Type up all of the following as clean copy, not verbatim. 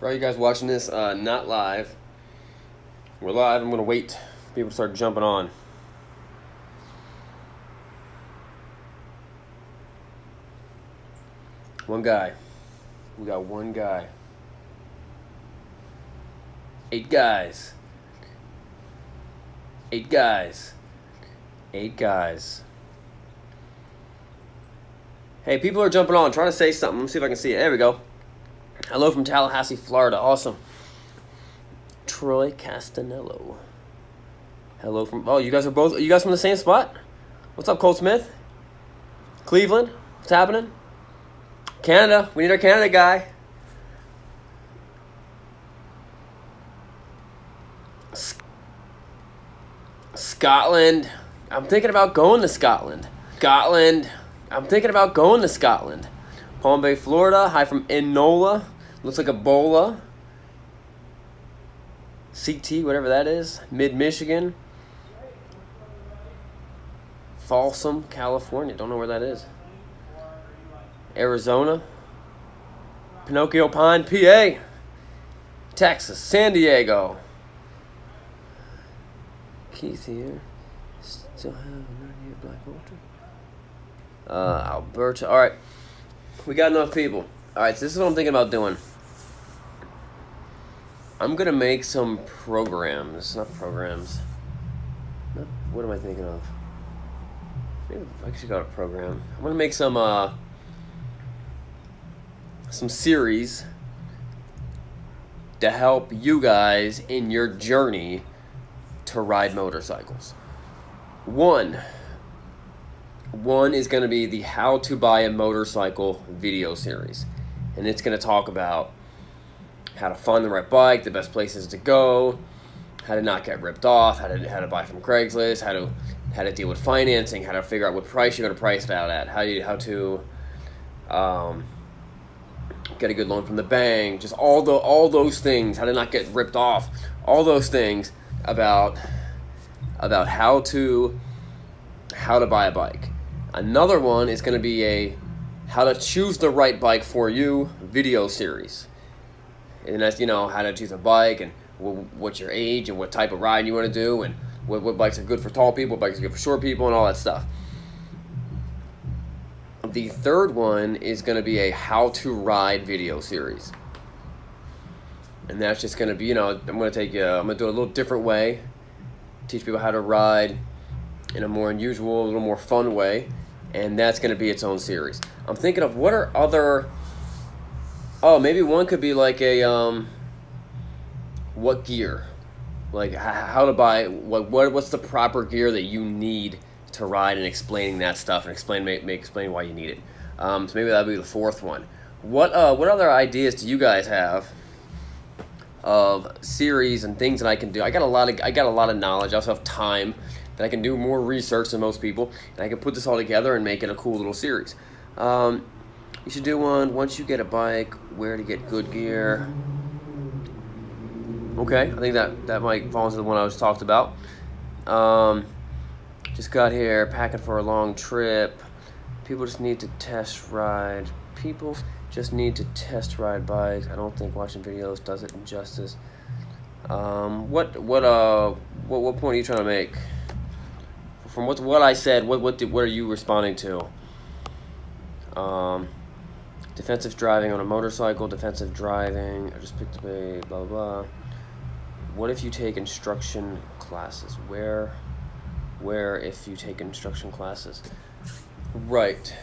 For all you guys watching this, not live. We're live. I'm going to wait for people to start jumping on. One guy. We got one guy. 8 guys. 8 guys. 8 guys. Hey, people are jumping on, trying to say something. Let me see if I can see it. There we go. Hello from Tallahassee, Florida. Awesome. Troy Castanello. Hello from... Oh, you guys from the same spot? What's up, Colt Smith? Cleveland? What's happening? Canada. We need our Canada guy. Scotland. I'm thinking about going to Scotland. I'm thinking about going to Scotland. Palm Bay, Florida. Hi from Enola. Looks like Ebola. CT, whatever that is. Mid-Michigan. Folsom, California. Don't know where that is. Arizona. Pinocchio Pine, PA. Texas. San Diego. Keith here. Still have an idea Black Ultra. Alberta. Alright. We got enough people. Alright, so this is what I'm thinking about doing. I'm going to make some programs. Not programs. What am I thinking of? Maybe I should go to program. I'm going to make some series to help you guys in your journey to ride motorcycles. One is going to be the How to Buy a Motorcycle video series. And it's going to talk about how to find the right bike, the best places to go, how to not get ripped off, how to buy from Craigslist, how to deal with financing, how to figure out what price you're going to price it out at, how to get a good loan from the bank, just all those things, how to not get ripped off, all those things about how to buy a bike. Another one is going to be a how to choose the right bike for you video series. And that's, you know, how to choose a bike and what's your age and what type of ride you want to do and what bikes are good for tall people, what bikes are good for short people, and all that stuff. The third one is going to be a how to ride video series. And that's just going to be, you know, I'm going to do it a little different way. Teach people how to ride in a more unusual, a little more fun way. And that's going to be its own series. I'm thinking of what are other... Oh, maybe one could be like a, what gear? Like how to buy, what's the proper gear that you need to ride, and explaining that stuff and explain why you need it. So maybe that'll be the fourth one. What other ideas do you guys have of series and things that I can do? I got a lot of knowledge. I also have time that I can do more research than most people, and I can put this all together and make it a cool little series. You should do one once you get a bike, where to get good gear. Okay, I think that might fall into the one I was talked about. Just got here, packing for a long trip. People just need to test ride. People just need to test ride bikes. I don't think watching videos does it justice. What point are you trying to make? From what I said, what are you responding to? Defensive driving on a motorcycle, defensive driving. I just picked up a blah blah blah. What if you take instruction classes? Where if you take instruction classes? Right.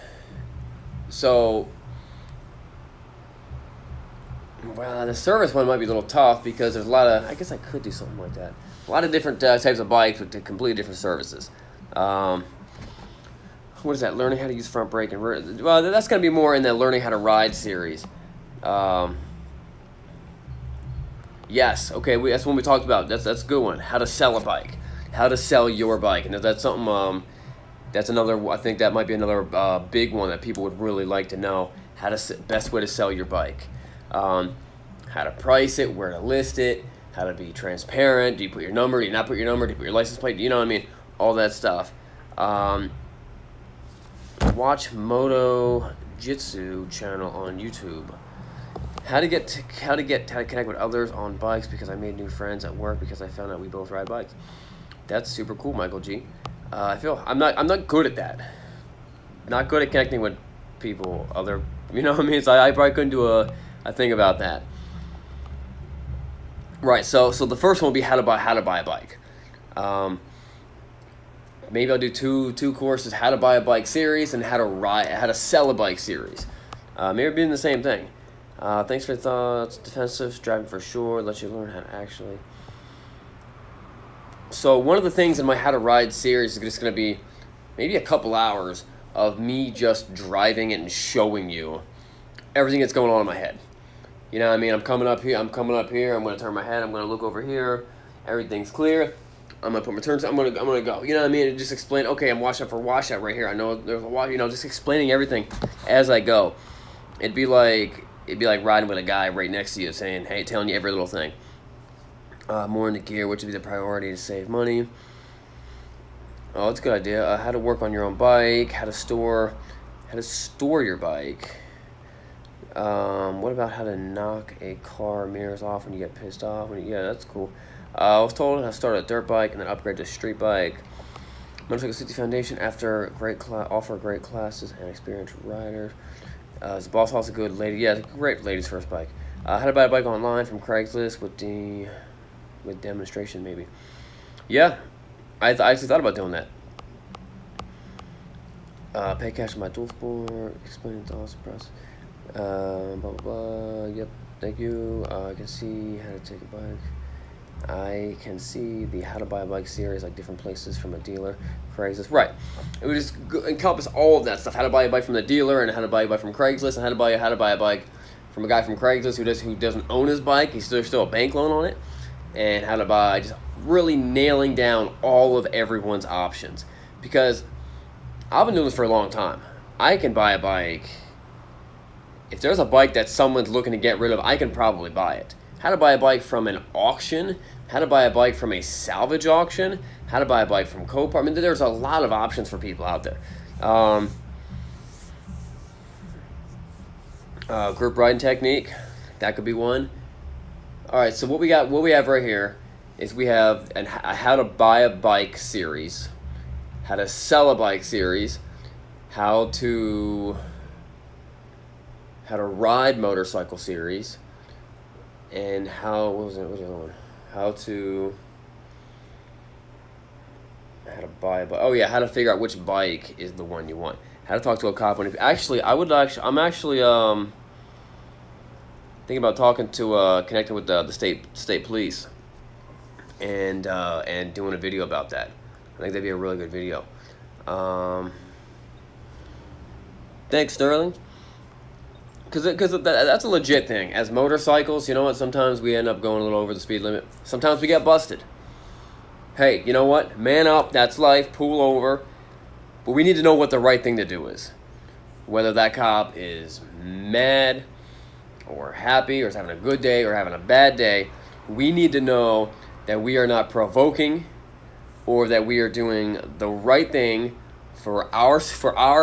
So, well, the service one might be a little tough because there's a lot of, I guess I could do something like that. A lot of different types of bikes with completely different services. What is that? Learning how to use front brake and rear. Well, that's going to be more in the learning how to ride series. Yes. Okay. That's one we talked about. That's a good one. How to sell a bike. How to sell your bike. And that's something. That's another. I think that might be another big one that people would really like to know. How to best way to sell your bike. How to price it. Where to list it. How to be transparent. Do you put your number? Do you not put your number? Do you put your license plate? You know what I mean? All that stuff. Watch Moto Jitsu channel on YouTube. how to connect with others on bikes because I made new friends at work because I found out we both ride bikes. That's super cool, Michael G. I feel I'm not good at that. Not good at connecting with people. You know what I mean? So I probably couldn't do a thing about that. Right. So the first one will be how to buy a bike. Maybe I'll do two courses: how to buy a bike series and how to sell a bike series. Maybe being the same thing. Thanks for your thoughts. Defensive driving for sure. Let you learn how to actually. So one of the things in my how to ride series is just going to be maybe a couple hours of me just driving it and showing you everything that's going on in my head. You know what I mean? I'm coming up here. I'm going to turn my head. I'm going to look over here. Everything's clear. I'm going to put my turns. I'm going to go. You know what I mean? And just explain, okay, I'm watching for washout right here. I know there's a wash, just explaining everything as I go. It'd be like riding with a guy right next to you saying, hey, telling you every little thing. More in the gear, which would be the priority to save money. Oh, that's a good idea. How to work on your own bike, how to store your bike. What about how to knock a car mirrors off when you get pissed off? Yeah, that's cool. I was told how to start a dirt bike and then upgrade to a street bike. Motorcycle Safety Foundation offer great classes and experienced riders. Is the boss house a good lady? Yeah, it's a great ladies first bike. How to buy a bike online from Craigslist with demonstration maybe. Yeah. I actually thought about doing that. Pay cash on my dual sport. Explaining thoughts, press. Blah, blah, blah. Yep, thank you. I can see how to take a bike. I can see the how to buy a bike series, like different places from a dealer. Craigslist. Right. It would just encompass all of that stuff. How to buy a bike from the dealer, and how to buy a bike from Craigslist, and how to buy a bike from a guy from Craigslist who doesn't own his bike. There's still a bank loan on it. And how to buy, just really nailing down all of everyone's options. Because I've been doing this for a long time. I can buy a bike. If there's a bike that someone's looking to get rid of, I can probably buy it. How to buy a bike from an auction. How to buy a bike from a salvage auction. How to buy a bike from Copart. I mean, there's a lot of options for people out there. Group riding technique. That could be one. All right, so what we have right here is we have a how to buy a bike series, how to sell a bike series, how to ride motorcycle series, and what was the other one? How to buy a bike. Oh yeah, how to figure out which bike is the one you want. How to talk to a cop when I'm actually thinking about connecting with the state police and doing a video about that. I think that'd be a really good video. Thanks, Sterling. Because that's a legit thing. As motorcycles, you know what? Sometimes we end up going a little over the speed limit. Sometimes we get busted. Hey, you know what? Man up. That's life. Pull over. But we need to know what the right thing to do is. Whether that cop is mad or happy or is having a good day or having a bad day, we need to know that we are not provoking or that we are doing the right thing for our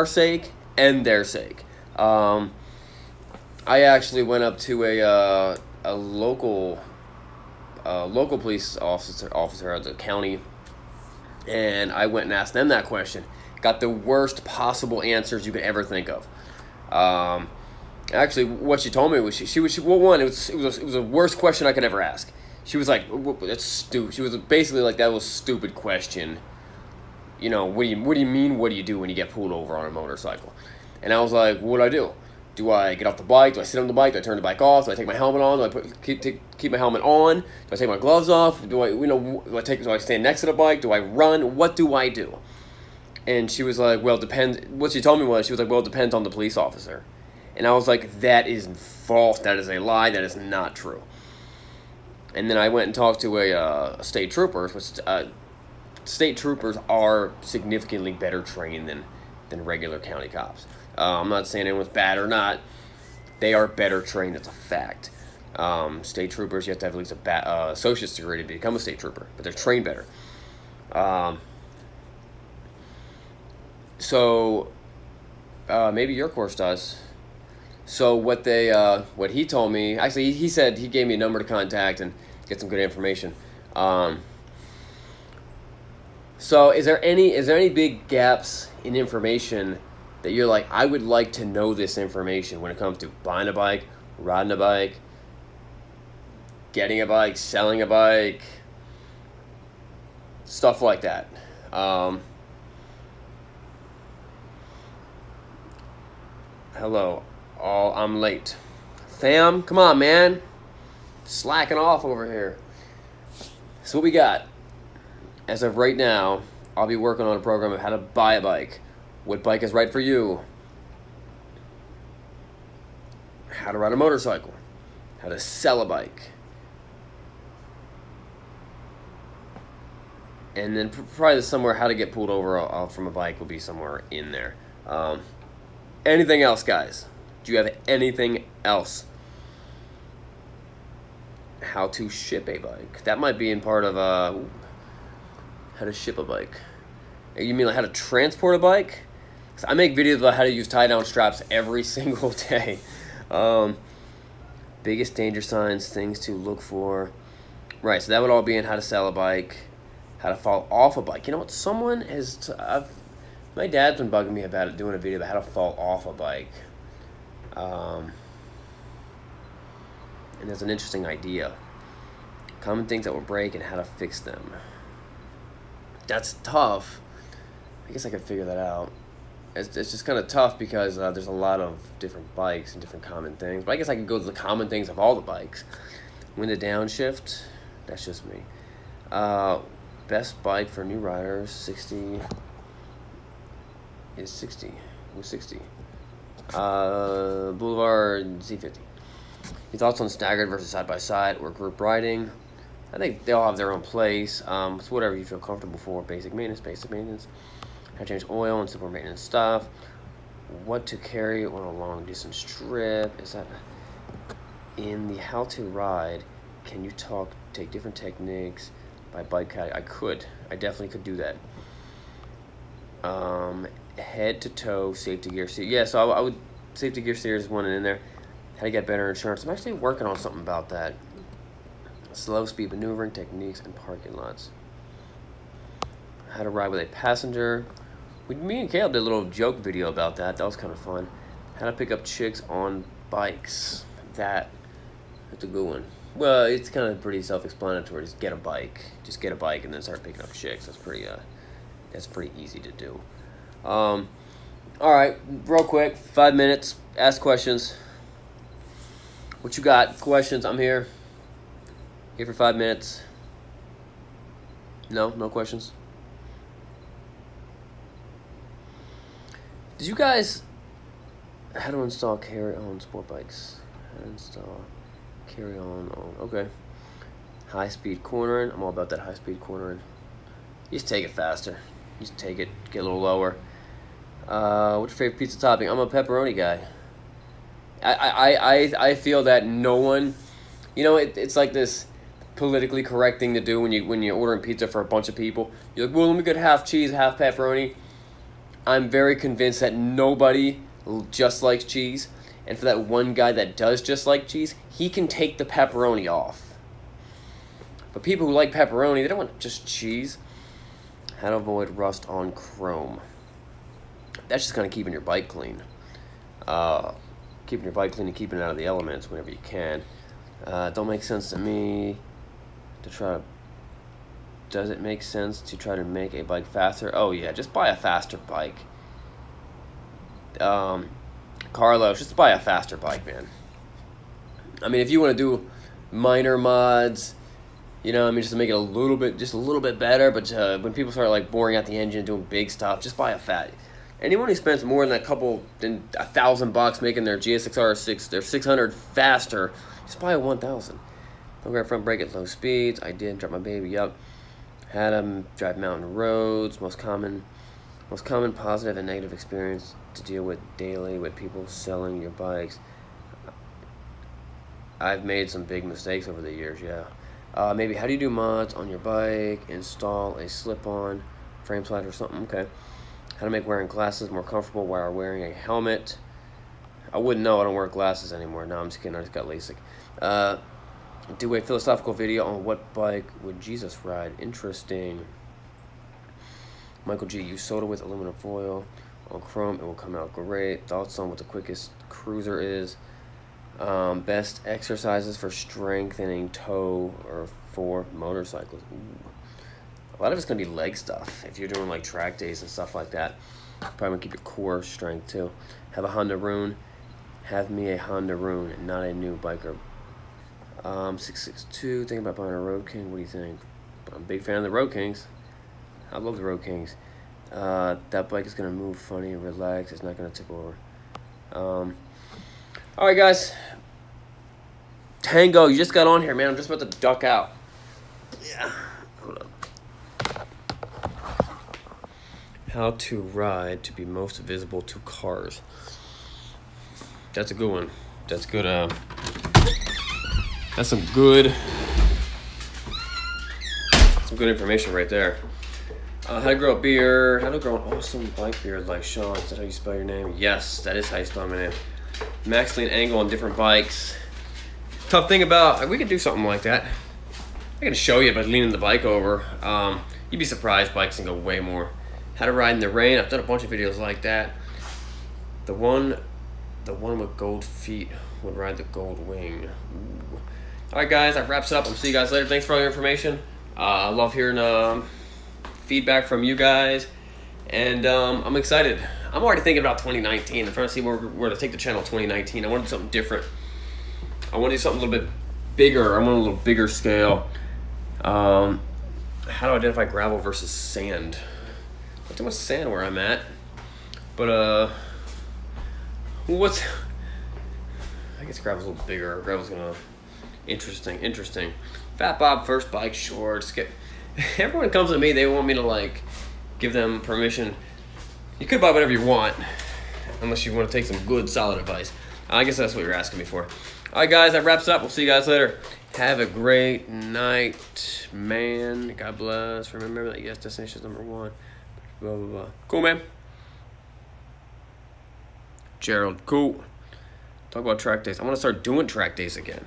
sake and their sake. I actually went up to a local police officer at the county, and I went and asked them that question. Got the worst possible answers you could ever think of. Actually, what she told me was it was the worst question I could ever ask. She was like, "That's stupid." She was basically like, "That was a stupid question. You know, what do you mean? What do you do when you get pulled over on a motorcycle?" And I was like, "What do I do? Do I get off the bike? Do I sit on the bike? Do I turn the bike off? Do I take my helmet on? Do I keep my helmet on? Do I take my gloves off? Do I stand next to the bike? Do I run? What do I do?" And she was like, "Well, it depends." What she told me was, she was like, "Well, it depends on the police officer." And I was like, "That is false. That is a lie. That is not true." And then I went and talked to a state trooper, which state troopers are significantly better trained than regular county cops. I'm not saying anyone's bad or not. They are better trained. It's a fact. State troopers, you have to have at least a associate's degree to become a state trooper, but they're trained better. So maybe your course does. So what he told me, actually, he said he gave me a number to contact and get some good information. So is there any big gaps in information that you're like, I would like to know this information when it comes to buying a bike, riding a bike, getting a bike, selling a bike, stuff like that. Hello, all, I'm late. Sam, come on, man. Slacking off over here. So what we got? As of right now, I'll be working on a program of how to buy a bike. What bike is right for you? How to ride a motorcycle. How to sell a bike. And then probably somewhere how to get pulled over from a bike will be somewhere in there. Anything else, guys? Do you have anything else? How to ship a bike. That might be in part of how to ship a bike. You mean like how to transport a bike? I make videos about how to use tie-down straps every single day. Biggest danger signs, things to look for. Right, so that would all be in how to sell a bike, how to fall off a bike. You know what? Someone has... my dad's been bugging me about it, doing a video about how to fall off a bike. And there's an interesting idea. Common things that will break and how to fix them. That's tough. I guess I could figure that out. It's just kind of tough because there's a lot of different bikes and different common things. But I guess I could go to the common things of all the bikes. When the downshift, that's just me. Best bike for new riders, 60 is 60. With 60. Boulevard Z50. Your thoughts on staggered versus side by side or group riding? I think they all have their own place. It's whatever you feel comfortable for. Basic maintenance. How to change oil and simple maintenance stuff. What to carry on a long distance trip. Is that in the how to ride? Can you take different techniques by bike category? I definitely could do that. Head to toe safety gear series. Yeah, so I would safety gear series one in there. How to get better insurance. I'm actually working on something about that. Slow speed maneuvering techniques and parking lots. How to ride with a passenger. Me and Caleb did a little joke video about that. That was kind of fun. How to pick up chicks on bikes. That's a good one. Well, it's kind of pretty self-explanatory. Just get a bike. Just get a bike and then start picking up chicks. That's pretty easy to do. All right, real quick, 5 minutes. Ask questions. What you got? Questions? I'm here. Here for 5 minutes. No questions. Did you guys... How to install carry-on sport bikes. How to install carry-on... Okay. High-speed cornering. I'm all about that high-speed cornering. You just take it faster. You just take it, get a little lower. What's your favorite pizza topping? I'm a pepperoni guy. I feel that no one... You know, it's like this politically correct thing to do when you're ordering pizza for a bunch of people. You're like, well, let me get half cheese, half pepperoni. I'm very convinced that nobody just likes cheese, and for that one guy that does just like cheese, he can take the pepperoni off. But people who like pepperoni, they don't want just cheese. How to avoid rust on chrome. That's just kind of keeping your bike clean. Keeping your bike clean and keeping it out of the elements whenever you can. Don't make sense to me to try to... Does it make sense to try to make a bike faster? Oh yeah, just buy a faster bike. Carlos, just buy a faster bike, man. I mean, if you want to do minor mods, you know, I mean, just to make it a little bit better, but when people start like boring out the engine, doing big stuff, just buy a fat. Anyone who spends more than $1,000 making their GSX-R their 600 faster, just buy a 1000. Don't grab front brake at low speeds. I did drop my baby up. Had them drive mountain roads. Most common positive and negative experience to deal with daily with people selling your bikes. I've made some big mistakes over the years, yeah. Maybe how do you do mods on your bike? Install a slip-on frame slider or something. Okay. How to make wearing glasses more comfortable while wearing a helmet. I wouldn't know. I don't wear glasses anymore. No, I'm just kidding. I just got LASIK. Do a philosophical video on what bike would Jesus ride. Interesting. Michael G. Use soda with aluminum foil on chrome. It will come out great. Thoughts on what the quickest cruiser is. Best exercises for strengthening toe or for motorcycles. Ooh. A lot of it's going to be leg stuff. If you're doing like track days and stuff like that. Probably going to keep your core strength too. Have a Honda Rune. Have me a Honda Rune, not a new biker. 662, thinking about buying a Road King. What do you think? I'm a big fan of the Road Kings. I love the Road Kings. That bike is going to move funny and relax. It's not going to tip over. Alright, guys. Tango, you just got on here, man. I'm just about to duck out. Yeah. Hold up. How to ride to be most visible to cars. That's a good one. That's good. That's some good information right there. How to grow a beard. How to grow an awesome bike beard like Sean. Is that how you spell your name? Yes, that is how you spell my name. Max lean angle on different bikes. Tough thing about, we could do something like that. I can show you by leaning the bike over. You'd be surprised, bikes can go way more. How to ride in the rain. I've done a bunch of videos like that. The one with gold feet would ride the gold wing. Ooh. All right, guys, that wraps up. I'll see you guys later. Thanks for all your information. I love hearing feedback from you guys, and I'm excited. I'm already thinking about 2019. I'm trying to see where to take the channel 2019. I want to do something different. I want to do something a little bit bigger. I want a little bigger scale. How to identify gravel versus sand. Not too much sand where I'm at, but what's? I guess gravel's a little bigger. Gravel's gonna interesting. Fat Bob first bike shorts. Everyone comes to me. They want me to like give them permission. You could buy whatever you want, unless you want to take some good solid advice. I guess that's what you're asking me for. All right, guys, that wraps up. We'll see you guys later. Have a great night, man. God bless. Remember that yes, destination is #1. Blah, blah, blah. Cool, man. Gerald, cool. Talk about track days. I want to start doing track days again.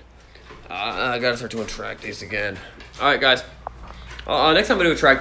I got to start doing track days again. All right, guys. Next time I do a track day.